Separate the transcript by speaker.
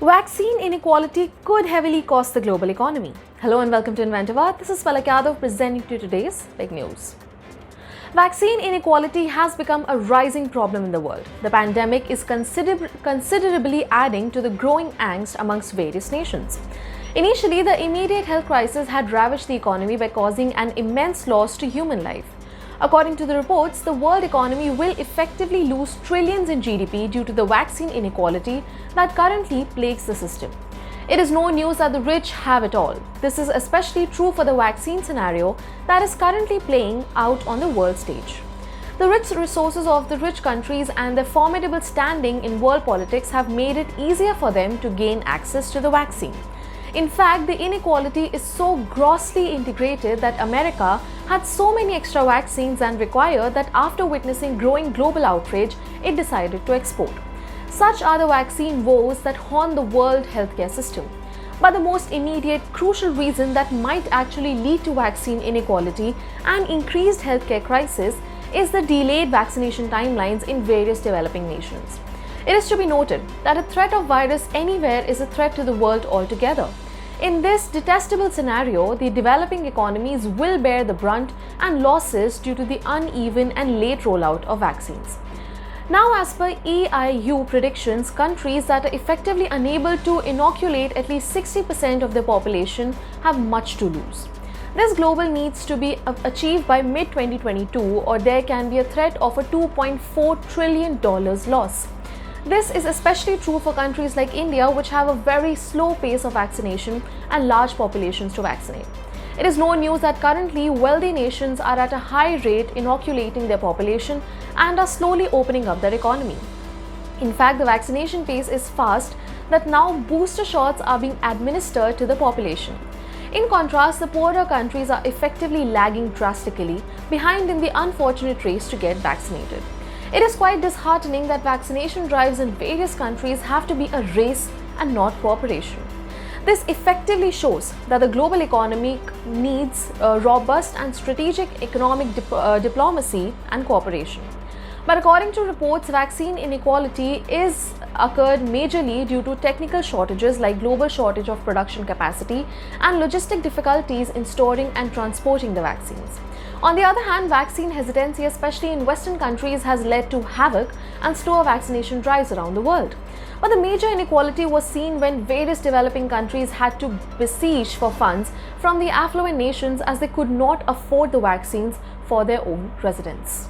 Speaker 1: Vaccine inequality could heavily cost the global economy. Hello and welcome to Inventiva. This is Palak Yadav presenting to today's big news. Vaccine inequality has become a rising problem in the world. The pandemic is considerably adding to the growing angst amongst various nations. Initially, the immediate health crisis had ravaged the economy by causing an immense loss to human life. According to the reports, the world economy will effectively lose trillions in GDP due to the vaccine inequality that currently plagues the system. It is no news that the rich have it all. This is especially true for the vaccine scenario that is currently playing out on the world stage. The rich resources of the rich countries and their formidable standing in world politics have made it easier for them to gain access to the vaccine. In fact, the inequality is so grossly integrated that America had so many extra vaccines than required that after witnessing growing global outrage, it decided to export. Such are the vaccine woes that haunt the world healthcare system. But the most immediate, crucial reason that might actually lead to vaccine inequality and increased healthcare crisis is the delayed vaccination timelines in various developing nations. It is to be noted that a threat of virus anywhere is a threat to the world altogether. In this detestable scenario, the developing economies will bear the brunt and losses due to the uneven and late rollout of vaccines. Now, as per EIU predictions, countries that are effectively unable to inoculate at least 60% of their population have much to lose. This global needs to be achieved by mid-2022 or there can be a threat of a $2.4 trillion loss. This is especially true for countries like India, which have a very slow pace of vaccination and large populations to vaccinate. It is no news that currently wealthy nations are at a high rate inoculating their population and are slowly opening up their economy. In fact, the vaccination pace is fast that now booster shots are being administered to the population. In contrast, the poorer countries are effectively lagging drastically behind in the unfortunate race to get vaccinated. It is quite disheartening that vaccination drives in various countries have to be a race and not cooperation. This effectively shows that the global economy needs robust and strategic economic diplomacy and cooperation. But according to reports, vaccine inequality is occurred majorly due to technical shortages like global shortage of production capacity and logistic difficulties in storing and transporting the vaccines. On the other hand, vaccine hesitancy, especially in Western countries, has led to havoc and slower vaccination drives around the world. But the major inequality was seen when various developing countries had to besiege for funds from the affluent nations as they could not afford the vaccines for their own residents.